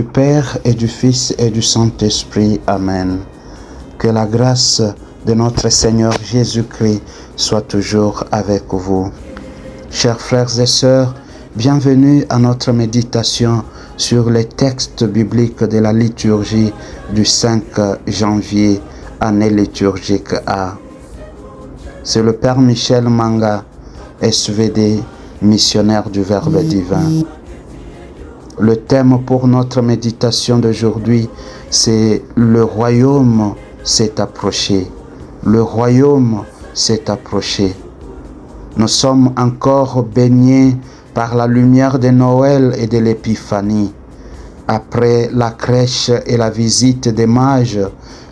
du Père et du Fils et du Saint-Esprit. Amen. Que la grâce de notre Seigneur Jésus-Christ soit toujours avec vous. Chers frères et sœurs, bienvenue à notre méditation sur les textes bibliques de la liturgie du 5 janvier, année liturgique A. C'est le Père Michel Manga, SVD, missionnaire du Verbe divin. Le thème pour notre méditation d'aujourd'hui, c'est « Le royaume s'est approché ». Le royaume s'est approché. Nous sommes encore baignés par la lumière de Noël et de l'Épiphanie. Après la crèche et la visite des mages,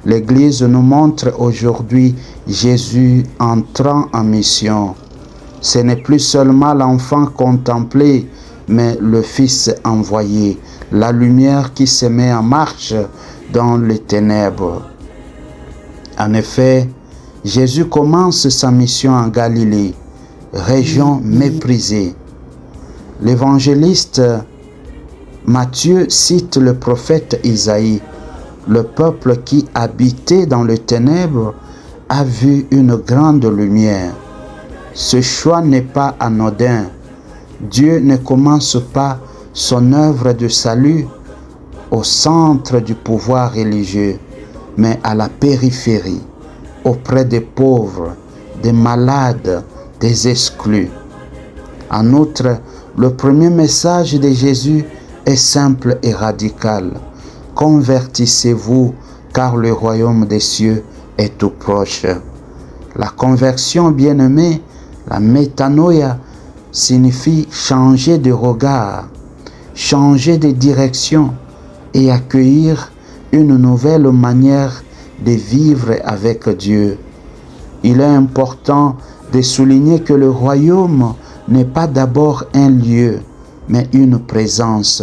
l'Église nous montre aujourd'hui Jésus entrant en mission. Ce n'est plus seulement l'enfant contemplé, mais le Fils envoyé, la lumière qui se met en marche dans les ténèbres. En effet, Jésus commence sa mission en Galilée, région méprisée. L'évangéliste Matthieu cite le prophète Isaïe. Le peuple qui habitait dans les ténèbres a vu une grande lumière. Ce choix n'est pas anodin. Dieu ne commence pas son œuvre de salut au centre du pouvoir religieux, mais à la périphérie, auprès des pauvres, des malades, des exclus. En outre, le premier message de Jésus est simple et radical. Convertissez-vous, car le royaume des cieux est tout proche. La conversion, bien-aimée, la métanoïa, signifie changer de regard, changer de direction et accueillir une nouvelle manière de vivre avec Dieu. Il est important de souligner que le royaume n'est pas d'abord un lieu, mais une présence.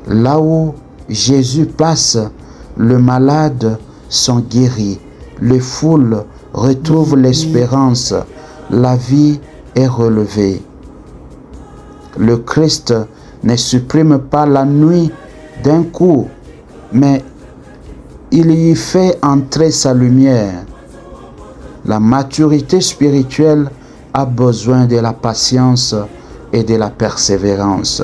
Là où Jésus passe, les malades sont guéris, les foules retrouvent l'espérance, la vie est relevée. Le Christ ne supprime pas la nuit d'un coup, mais il y fait entrer sa lumière. La maturité spirituelle a besoin de la patience et de la persévérance.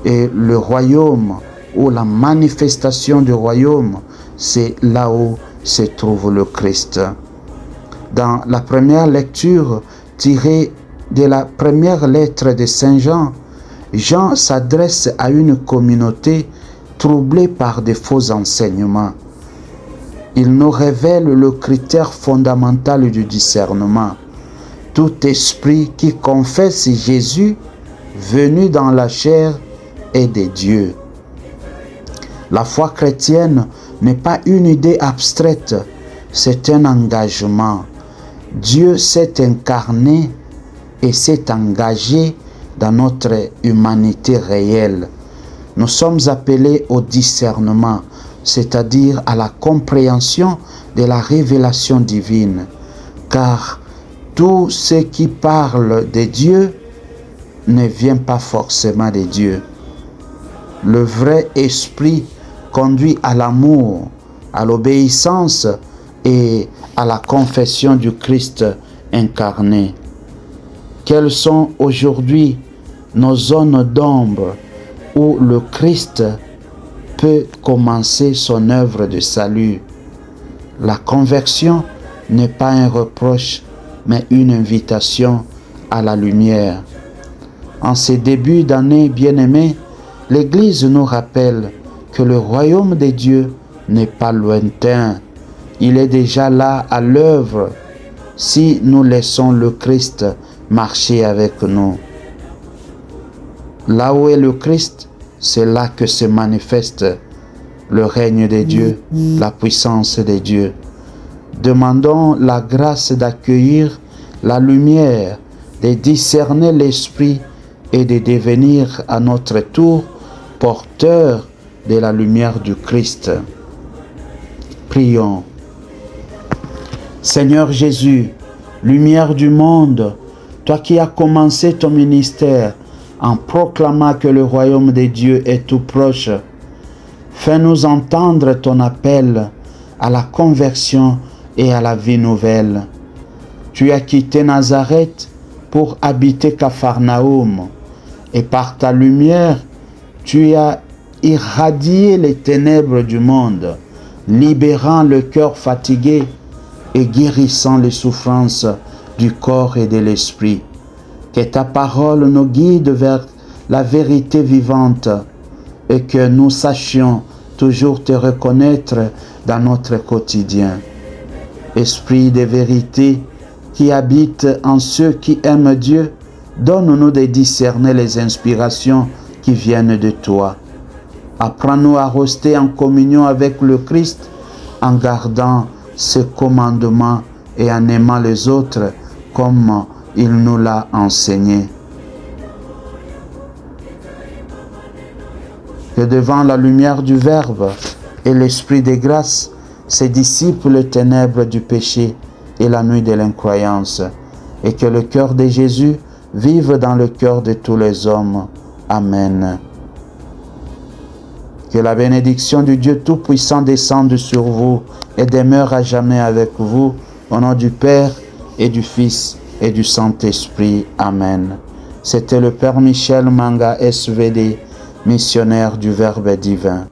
Et le royaume, ou la manifestation du royaume, c'est là où se trouve le Christ. Dans la première lecture tirée de la première lettre de Saint Jean, Jean s'adresse à une communauté troublée par de faux enseignements. Il nous révèle le critère fondamental du discernement. Tout esprit qui confesse Jésus venu dans la chair est de Dieu. La foi chrétienne n'est pas une idée abstraite, c'est un engagement. Dieu s'est incarné et s'est engagé dans notre humanité réelle. Nous sommes appelés au discernement, c'est-à-dire à la compréhension de la révélation divine, car tout ce qui parle de Dieu ne vient pas forcément de Dieu. Le vrai esprit conduit à l'amour, à l'obéissance et à la confession du Christ incarné. Quelles sont aujourd'hui nos zones d'ombre où le Christ peut commencer son œuvre de salut? La conversion n'est pas un reproche, mais une invitation à la lumière. En ces débuts d'année bien-aimés, l'Église nous rappelle que le royaume de Dieu n'est pas lointain. Il est déjà là à l'œuvre si nous laissons le Christ marcher avec nous. Là où est le Christ, c'est là que se manifeste le règne de Dieu, la puissance de Dieu. Demandons la grâce d'accueillir la lumière, de discerner l'esprit et de devenir à notre tour porteurs de la lumière du Christ. Prions. Seigneur Jésus, lumière du monde, toi qui as commencé ton ministère en proclamant que le royaume de Dieu est tout proche, Fais-nous entendre ton appel à la conversion et à la vie nouvelle. Tu as quitté Nazareth pour habiter Capharnaüm, et par ta lumière, tu as irradié les ténèbres du monde, libérant le cœur fatigué et guérissant les souffrances du corps et de l'esprit. Que ta parole nous guide vers la vérité vivante et que nous sachions toujours te reconnaître dans notre quotidien. Esprit de vérité qui habite en ceux qui aiment Dieu, donne-nous de discerner les inspirations qui viennent de toi. Apprends-nous à rester en communion avec le Christ en gardant ses commandements et en aimant les autres comme il nous l'a enseigné. Que devant la lumière du Verbe et l'Esprit de grâce, se dissipent les ténèbres du péché et la nuit de l'incroyance, et que le cœur de Jésus vive dans le cœur de tous les hommes. Amen. Que la bénédiction du Dieu Tout-Puissant descende sur vous et demeure à jamais avec vous, au nom du Père et du Fils et du Saint-Esprit. Amen. C'était le Père Michel Manga, SVD, missionnaire du Verbe divin.